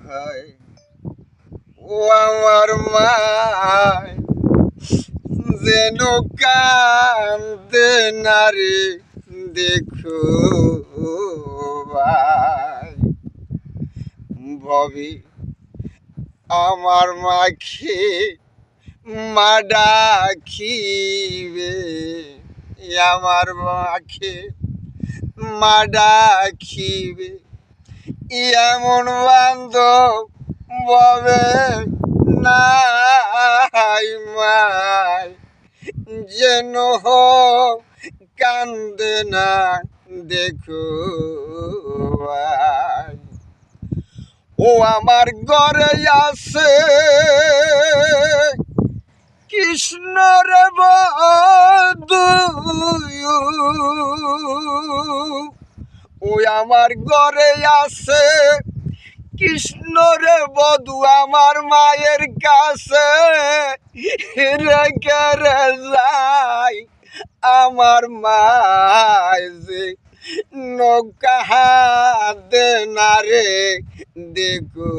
হয় ও আমার মায় যেন কান্দে নারে দেখো ভাই ভবি আমার মাখে মা ডাকিবে আমার মাখে মা ডাকিবে এমন বান্ধব ববে নাই মাই যেন কান্দে না দেখো ভাই ও আমার ঘরে আছে কৃষ্ণ রে বধু ও আমার ঘরে আছে কৃষ্ণ রে বধু আমার মায়ের কাছে রেখে রে যাই আমার মায় যে নৌকা দে না রে দেখো